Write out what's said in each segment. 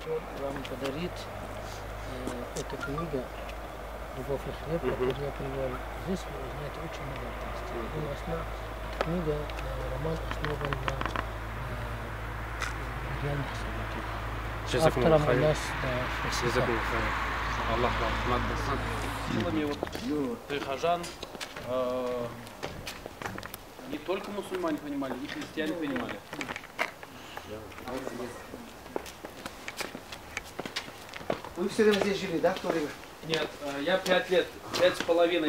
хотел вам подарить эту книгу «Любовь и хлеб», которую я привел. Здесь, вы знаете, очень много текстов. Эта книга, роман основан на реальных событиях. Автором у нас Аллах рахмат болсын. Силами вот прихожан не только мусульмане понимали, и христиане понимали. Вы все время здесь жили, да, в то время? Нет, я 5,5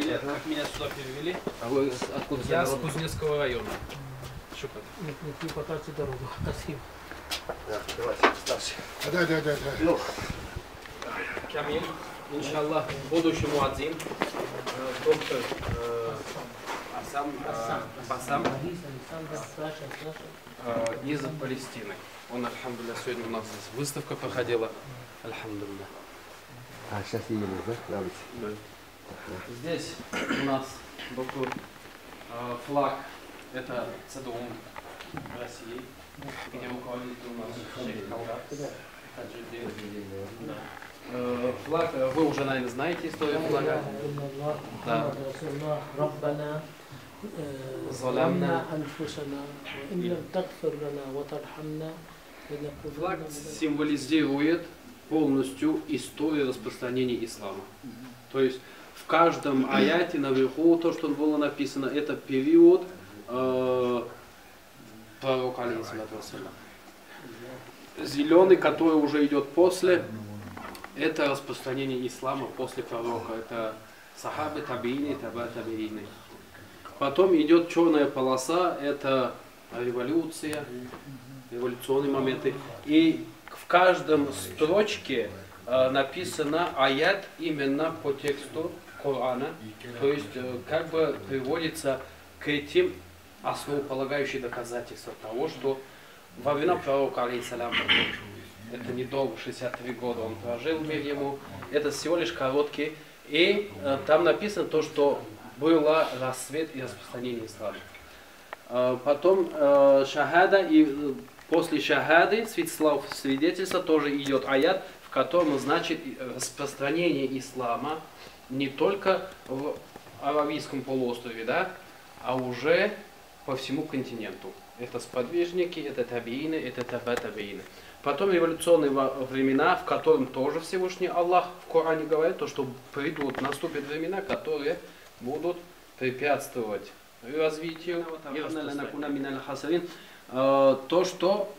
лет, как меня сюда перевели. А вы откуда? Я с Кузнецкого района. Шукат. Не покажите дорогу. Спасибо. Да, давайте, старший. Да. Ну. Камиль, иншаллах, будущий муадзин, доктор Басам из Палестины. Он, альхамдулилля, сегодня у нас здесь выставка проходила. Альхамдулилля. А сейчас едем, да? Да. Здесь у нас доктор флаг. Это ЦДУМ России, где руководитель у нас шейх Калгат. Флаг, вы уже, наверное, знаете историю флага. Да. Флаг символизирует полностью историю распространения ислама. То есть в каждом аяте наверху, то, что было написано, это период пророка алейхиссалату вассалям. Зеленый, который уже идет после, это распространение ислама после пророка. Это сахабы, табиины, таба табиины. Потом идет черная полоса, это революция, революционные моменты. И в каждом строчке написано аят именно по тексту Корана. То есть как бы приводится к этим основополагающие доказательства того, что во времена пророка, алейхиссалям, это недолго, 63 года он прожил, мир ему, это всего лишь короткий, и там написано то, что было рассвет и распространение ислама. Потом шахада, и после шахады, свидетельства, тоже идет аят, в котором значит распространение ислама не только в Аравийском полуострове, да, а уже по всему континенту. Это сподвижники, это табиины, это таба табиины. Потом революционные времена, в котором тоже Всевышний Аллах в Коране говорит, то, что наступят времена, которые будут препятствовать развитию и распространению. То, что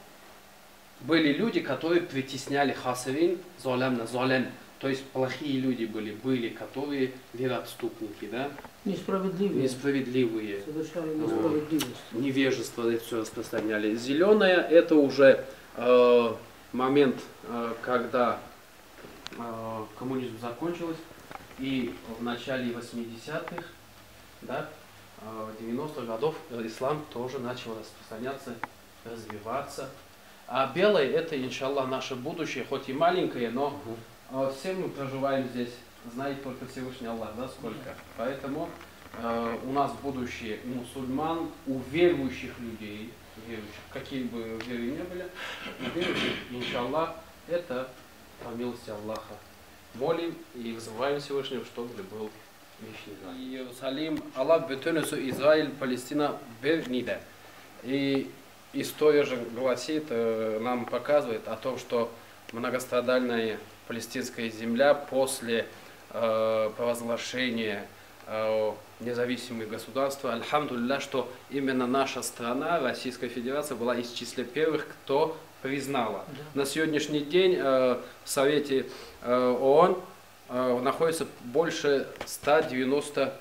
были люди, которые притесняли хасарин, золем, то есть плохие люди были, которые вероотступники, да? Несправедливые. Совершали несправедливость. Невежество это все распространяли. Зеленое это уже момент, когда коммунизм закончился, и в начале 80-х, да, 90-х годов ислам тоже начал распространяться, развиваться. А белое это, иншаллах, наше будущее, хоть и маленькое, но все мы проживаем здесь, знает только Всевышний Аллах, да, сколько. Поэтому у нас будущее у мусульман, у верующих людей, какие бы веры ни были, верующих, иншаллах, это по милости Аллаха. Молим и вызываем Всевышнего, чтобы был вечный. Иерусалим, Аллах бетонесу Израиль, Палестина берниде. И история же гласит, нам показывает о том, что многострадальная палестинская земля после провозглашения независимых государств, альхамдулилля, что именно наша страна, Российская Федерация, была из числа первых, кто признала. На сегодняшний день в Совете ООН находится больше 190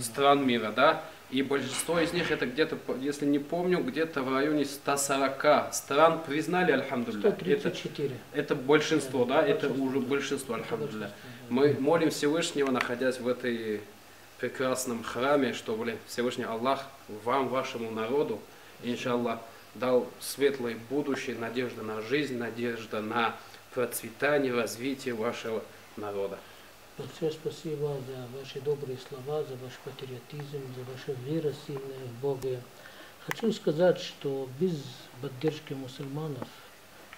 стран мира, да? И большинство из них, это где-то, если не помню, где-то в районе 140 стран признали, альхамдулилля. 134. Это большинство, да? Это уже большинство, альхамдулилля. Мы молим Всевышнего, находясь в этой прекрасном храме, чтобы Всевышний Аллах вам, вашему народу, иншаллах, дал светлое будущее, надежда на жизнь, надежда на процветание, развитие вашего народа. Большое спасибо за ваши добрые слова, за ваш патриотизм, за вашу веру сильную в Бога. Хочу сказать, что без поддержки мусульманов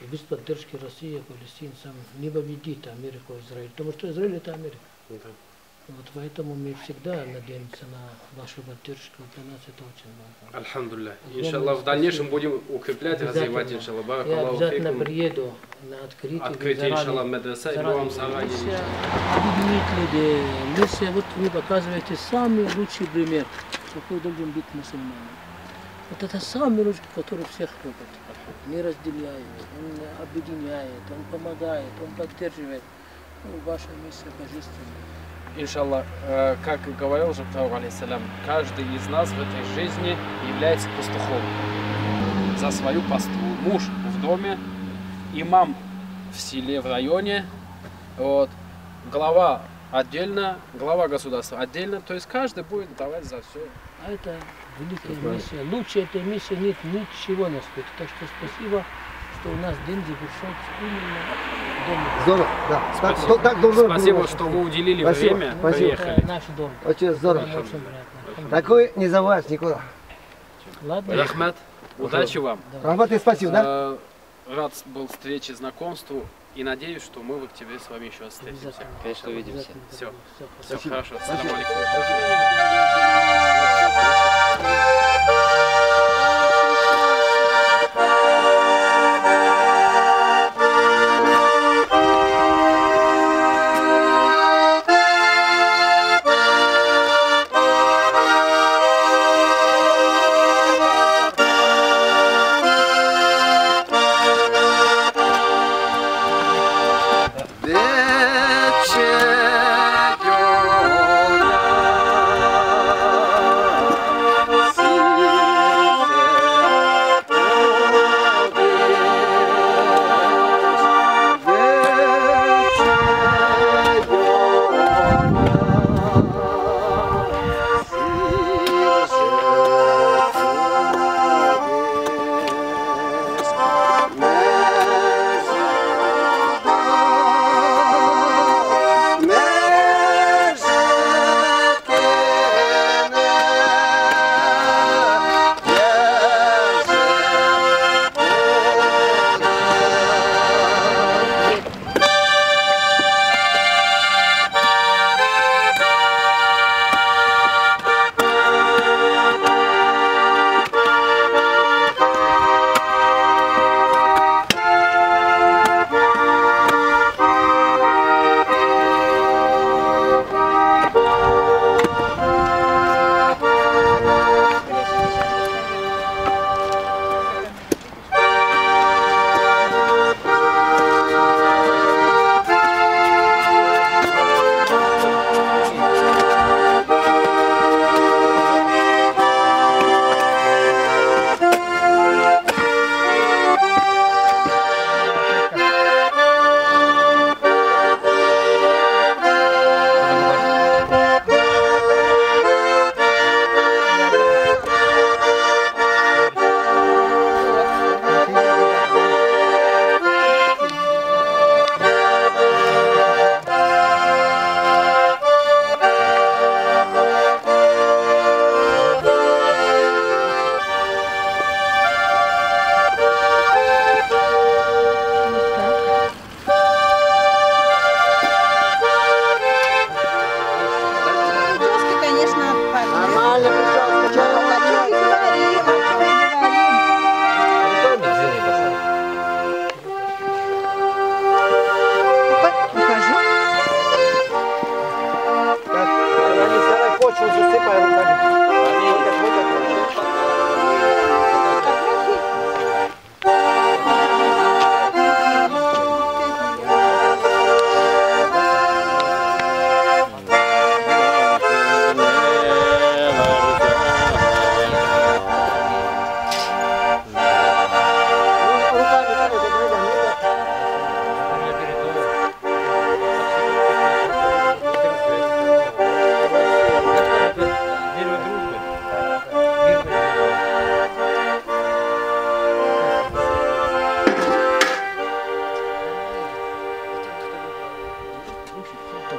и без поддержки России палестинцам не победит Америку и Израиль. Потому что Израиль это Америка. Да. Вот поэтому мы всегда надеемся на вашу поддержку. Для нас это очень важно. Альхамдулилля. Иншаллах, в дальнейшем будем укреплять, развивать, иншаллах. Я Баракаллаху обязательно фейкум. приеду на открытие. Открытие, иншаллах, медресе, и мы вам заранее. Объединить людей. Миссия, вот вы показываете самый лучший пример, какой должен быть мусульманин. Вот это самый лучший, который всех любит. Не разделяет, он объединяет, он помогает, он поддерживает. Ну, ваша миссия божественная. Иншаллах, как и говорил же Пророк, алейхиссалям, каждый из нас в этой жизни является пастухом за свою паству. Муж в доме, имам в селе, в районе, вот, глава отдельно, глава государства отдельно, то есть каждый будет давать за все. А это великая миссия. Лучше этой миссии нет ничего на свете. Так что спасибо, что у нас день завершается именно дома. Здорово, да. Спасибо, Так должно спасибо, быть. что вы уделили Спасибо. время, Спасибо. приехали. Это наш дом. Очень здорово. Нам очень приятно. Такой не забываешь никуда. Ладно? Рахмат, удачи вам. Рахмат и спасибо, да? Рад был встрече, знакомству и надеюсь, что мы в октябре с вами еще встретимся. Обязательно. Конечно, увидимся. Все, Все, все хорошо. Спасибо. Ассаламу алейкум.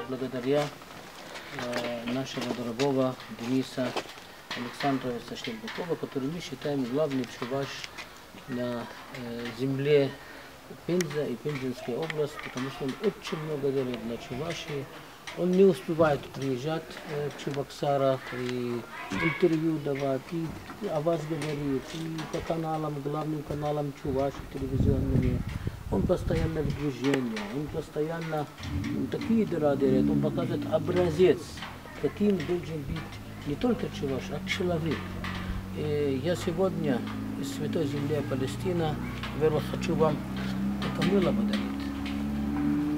Благодаря нашего дорогого Дениса Александровича Щербакова, который мы считаем главный пшиваш на земле Пенза и Пензенская область, потому что он очень много делает для Чувашии. Он не успевает приезжать в Чебоксарах и интервью давать, и о вас говорит, и по каналам, главным каналам Чувашии телевизионными. Он постоянно в движении, он постоянно такие дела делает, он показывает образец, каким должен быть не только Чуваш, а человек. И я сегодня из Святой Земли Палестина, во-первых, хочу вам это мыло подарить.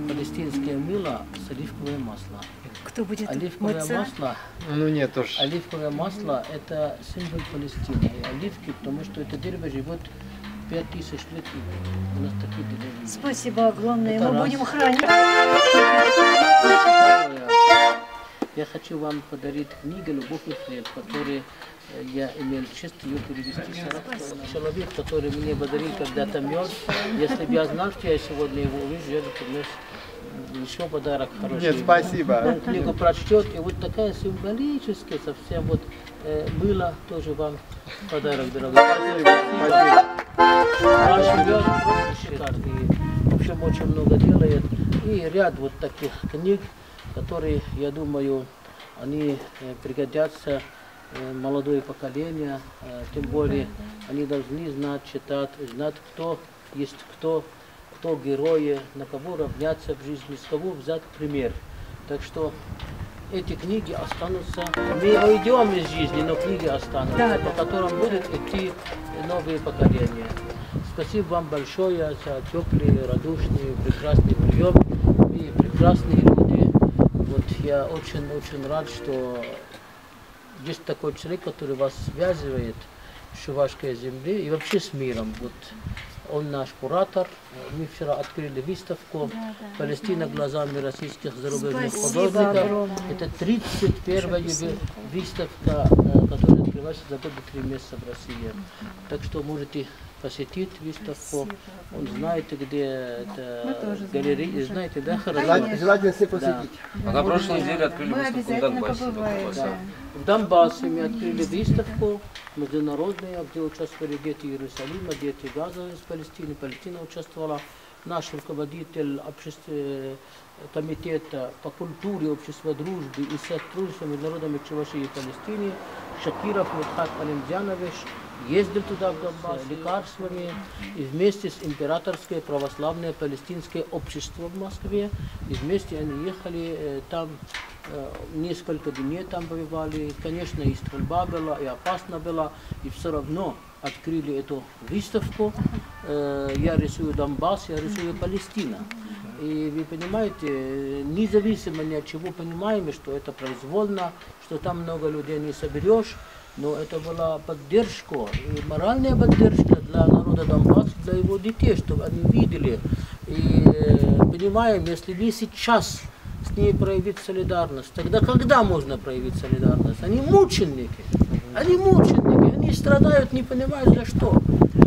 Палестинское мыло с оливковым маслом. Кто будет Оливковое мыться? масло, Ну нет уж. оливковое масло это символ Палестины. И оливки, потому что это дерево живет 5000 лет. У нас такие деревья. Спасибо огромное. Это Мы раз. будем хранить. Я хочу вам подарить книгу «Любовь и хлеб», которую я имел честь ее перевести с арабского. Человек, который мне подарил когда-то мед, если бы я знал, что я сегодня его увижу, я бы принес еще подарок хороший. Нет, спасибо. Он книгу прочтет, и вот такая символическая совсем вот было тоже вам подарок, дорогой. Спасибо. Ваш мед просто шикарный. В общем, очень много делает. И ряд вот таких книг, которые, я думаю, они пригодятся молодое поколение, тем более они должны знать, читать, знать, кто есть кто герои, на кого равняться в жизни, с кого взять пример. Так что эти книги останутся. Мы уйдем из жизни, но книги останутся, Да, по которым будут идти новые поколения. Спасибо вам большое за теплый, радушный, прекрасный прием. Вы прекрасные люди. Вот я очень рад, что есть такой человек, который вас связывает с чувашской землей и вообще с миром. Вот он наш куратор. Мы вчера открыли выставку «Палестина глазами российских зарубежных Спасибо художников». огромное. Это 31-я выставка, которая открывается за годы 3 месяца в России. Так что можете посетить выставку. Он знает, где это галерея. Знаете, да? Хорошо. Желательно все посетить. А на прошлой неделе открыли Мы выставку в обязательно Донбассе. побываем. Да. В Донбассе мы открыли выставку международную, где участвовали дети Иерусалима, дети Газа из Палестины. Палестина участвовала. Наш руководитель комитета по культуре, общества дружбы и сотрудничеству между народами Чувашии и Палестины Шакиров Митхат Алимджанович ездил туда, в Донбасс, с лекарствами, и вместе с Императорское православное палестинское общество в Москве, и вместе они ехали, там несколько дней там воевали, конечно, и стрельба была, и опасно было, и все равно открыли эту выставку. Я рисую Донбасс, я рисую Палестина. И вы понимаете, независимо ни от чего понимаем, что это произвольно, что там много людей не соберешь, но это была поддержка, и моральная поддержка для народа Донбасса, для его детей, чтобы они видели. И понимаем, если вы сейчас с ней проявить солидарность, тогда когда можно проявить солидарность? Они мученики, они страдают, не понимают за что.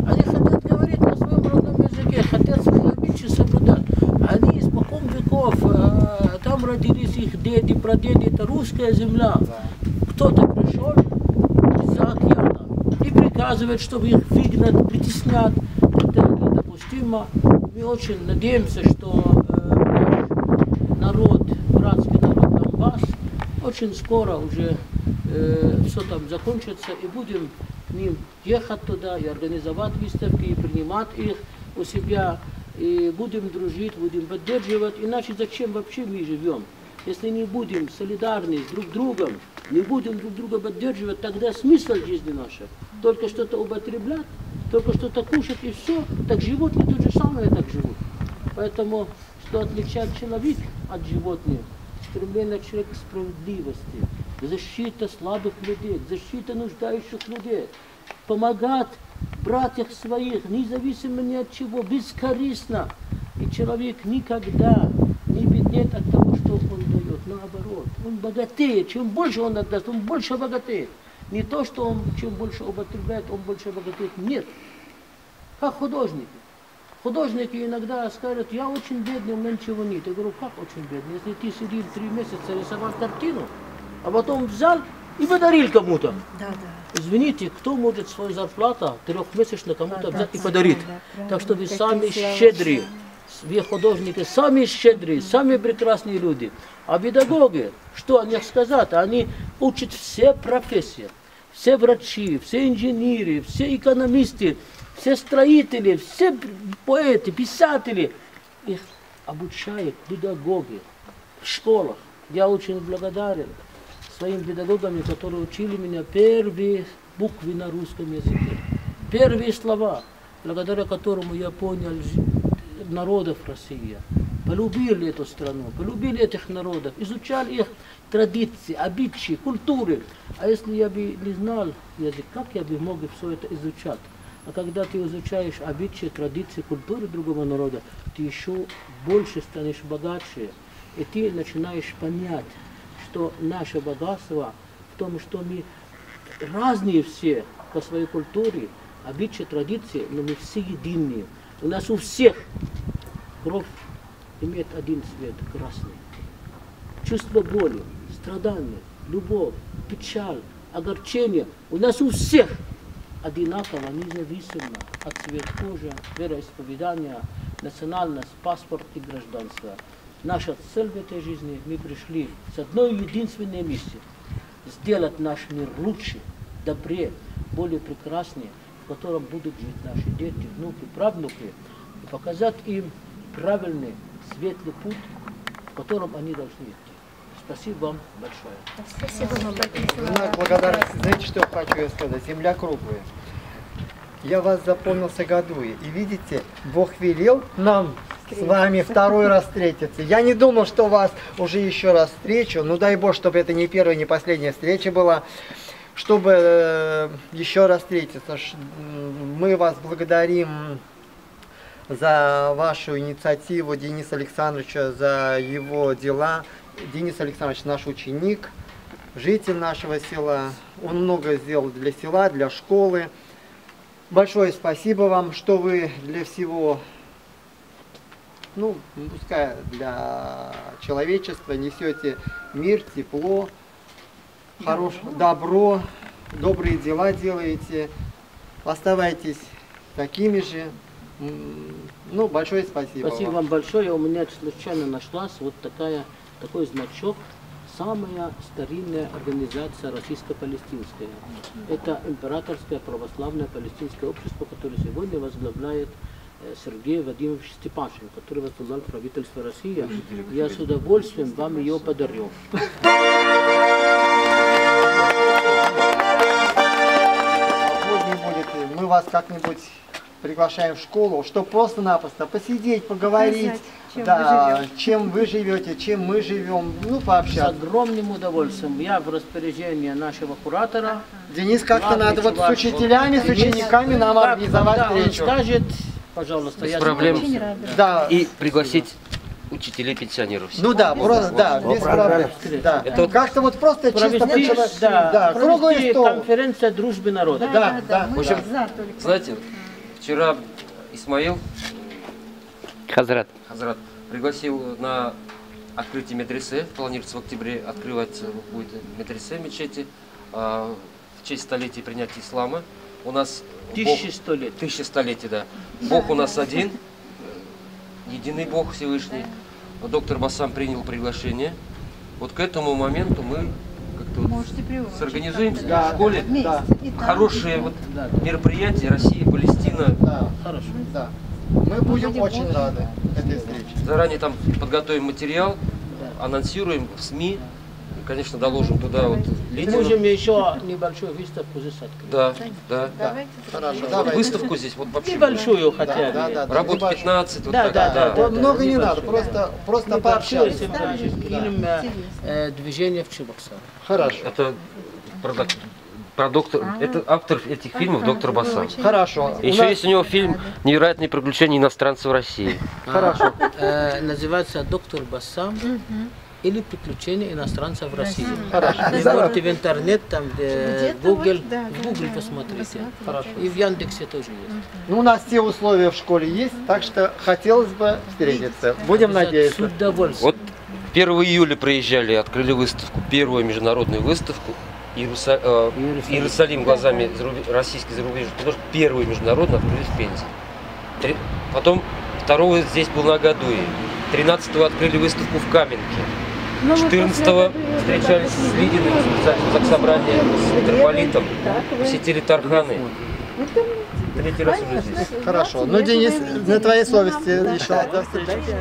Они хотят говорить на своем родном языке, хотят свои обычаи соблюдать. Они испокон веков, там родились их деды, прадеды, это русская земля. Кто-то пришел из-за океана и приказывает, чтобы их выгнать, притеснят. Это недопустимо. Мы очень надеемся, что народ, братский народ Донбасс, очень скоро уже все там закончится, и будем к ним ехать туда и организовать выставки, и принимать их у себя, и будем дружить, будем поддерживать. Иначе зачем вообще мы живем? Если не будем солидарны с друг другом, не будем друг друга поддерживать, тогда смысл жизни нашей. Только что-то употреблять, только что-то кушать и все. Так животные то же самое так живут. Поэтому, что отличает человека от животных? Стремление человека к справедливости, к защите слабых людей, к защите нуждающих людей. Помогать братьях своих, независимо ни от чего, бескорыстно. И человек никогда не беднеет от того, что он дает. Наоборот, он богатеет. Чем больше он отдаст, он больше богатеет. Не то, что он чем больше употребляет, он больше богатеет. Нет. Как художники. Художники иногда скажут, я очень бедный, у меня ничего нет. Я говорю, как очень бедный? Если ты сидел 3 месяца, рисовал картину, а потом взял и подарил кому-то. Да, да. Извините, кто может свою зарплату трехмесячно кому-то Да, взять и да, подарить? да, Так что вы правильно. сами Такие щедрые, слова. вы художники, сами щедрые, сами прекрасные люди. А педагоги, что о них сказать? Они учат все профессии, все врачи, все инженеры, все экономисты, все строители, все поэты, писатели. Их обучают педагоги в школах. Я очень благодарен своим педагогам, которые учили меня первые буквы на русском языке, первые слова, благодаря которому я понял народов России, полюбили эту страну, полюбили этих народов, изучали их традиции, обычаи, культуры. А если я бы не знал язык, как я бы мог все это изучать? А когда ты изучаешь обычаи, традиции, культуры другого народа, ты еще больше станешь богаче. И ты начинаешь понять, что наше богатство в том, что мы разные все по своей культуре, обычаи, традиции, но мы все единые. У нас у всех кровь имеет один цвет, красный. Чувство боли, страдания, любовь, печаль, огорчение у нас у всех одинаково, независимо от цвета кожи, вероисповедания, национальность, паспорт и гражданство. Наша цель в этой жизни, мы пришли с одной единственной миссией – сделать наш мир лучше, добрее, более прекраснее, в котором будут жить наши дети, внуки, правнуки, и показать им правильный, светлый путь, в котором они должны идти. Спасибо вам большое. Спасибо вам большое. Знак благодарности. Знаете, что хочу я сказать? Земля круглая. Я вас запомнился годуя. И видите, Бог велел нам с вами второй раз встретиться. Я не думал, что вас уже еще раз встречу. Ну дай Бог, чтобы это не первая, не последняя встреча была. Чтобы еще раз встретиться. Мы вас благодарим за вашу инициативу Дениса Александровича, за его дела. Денис Александрович наш ученик, житель нашего села. Он много сделал для села, для школы. Большое спасибо вам, что вы для всего, ну, пускай для человечества несете мир, тепло, добро, добрые дела делаете. Оставайтесь такими же. Ну, большое спасибо. Спасибо вам большое. У меня случайно нашлась вот такой значок. Самая старинная организация российско-палестинская. Это Императорское православное палестинское общество, которое сегодня возглавляет Сергей Вадимович Степашин, который возглавлял правительство России. Я с удовольствием вам ее подарю. Мы вас как-нибудь приглашаем в школу, чтобы просто-напросто посидеть, поговорить, чем вы живете, чем мы живем, ну, С пообщаться. огромным удовольствием. Я в распоряжении нашего куратора. Денис, как-то надо вот с чувак. учителями, с учениками нам Как, организовать когда он встречу. скажет, пожалуйста, Без я проблем. Очень рада. Да. И пригласить учителей-пенсионеров. Ну да, просто, да, без проблем. Да. Это вот Как-то вот просто чисто провести, по-человечески. Да, круглый провести стол. конференция дружбы народа. Да. Мы В общем, за только. знаете, вчера Исмаил Хазрат. пригласил на открытие медресе. Планируется в октябре открывать будет медресе, мечети в честь столетия принятия ислама. У нас 1100 лет. 1100-летие, да. Бог у нас один, единый Бог Всевышний. Доктор Басам принял приглашение. Вот к этому моменту мы как-то вот Можете приводить. сорганизуемся Да, в школе. Вместе. да. И там, Хорошие и вот Да. мероприятия, Россия, Палестина. Да, Хорошо. да. Мы будем будем очень очень рады этой встрече. Заранее там подготовим материал, анонсируем в СМИ. И, конечно, доложим туда вот Мы лидеров. можем еще небольшую выставку здесь открыть. Да, да. Давайте. Хорошо, Вот давай. выставку здесь вот вообще. Небольшую хотя бы. да. Работ Небольшую. 15, вот Да, так. да. Вот много не надо, Небольшую. просто Небольшую пообщаться. символический фильм «Движение в Чебоксарах». Хорошо. Это про доктор, это автор этих фильмов доктор Басам. Хорошо. Еще есть у него фильм «Невероятные приключения иностранцев в России». Хорошо. Называется «Доктор Басам» или «Приключения иностранцев в России». Хорошо. Вы можете в интернет, там, Где-то Google, вот, да, в Google да. посмотрите. Хорошо. И в Яндексе тоже есть. Ну, у нас все условия в школе есть, так что хотелось бы встретиться. Будем С надеяться. удовольствием. Вот 1 июля приезжали, открыли выставку, первую международную выставку Иерусалим глазами российских зарубежных художников первый международно открыли в Пензе. Потом второго здесь был на Гадуе. 13-го открыли выставку в Каменке. 14-го встречались с Лидиным, заксобранием, с митрополитом, посетили Тарханы. Третий раз уже здесь. Хорошо. Ну, Денис, на твоей совести еще до встречи.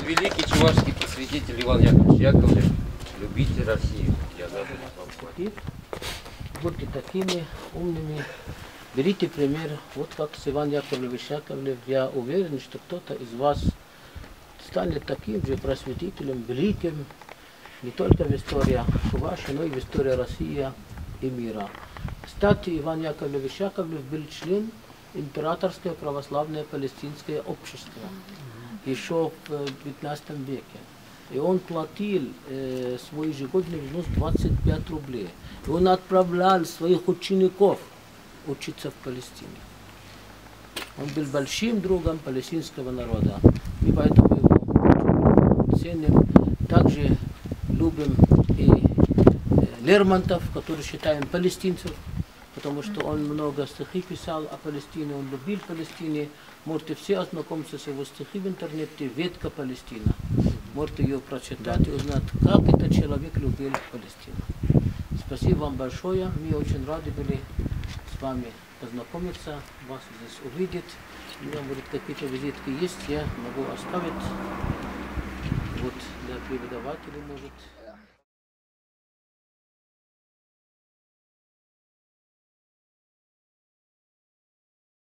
Великий чувашский просветитель Иван Яковлевич Яковлев, любите Россию. Я даже Будьте такими умными, берите пример, вот как с Иван Яковлевич Яковлев. Я уверен, что кто-то из вас станет таким же просветителем, великим, не только в истории Чувашии, но и в истории России и мира. Кстати, Иван Яковлевич Яковлев был член Императорское православное палестинское общество еще в 15 веке. И он платил свой ежегодный взнос 25 рублей. И он отправлял своих учеников учиться в Палестине. Он был большим другом палестинского народа. И поэтому его ценим. Также любим и Лермонтов, который считаем палестинцев, потому что он много стихов писал о Палестине, он любил Палестине. Можете все ознакомиться с его стихи в интернете «Ветка Палестина». Можете ее прочитать и узнать, как этот человек любил Палестину. Спасибо вам большое. Мы очень рады были с вами познакомиться, вас здесь увидеть. У меня, может, какие-то визитки есть, я могу оставить. Вот для преподавателей, может.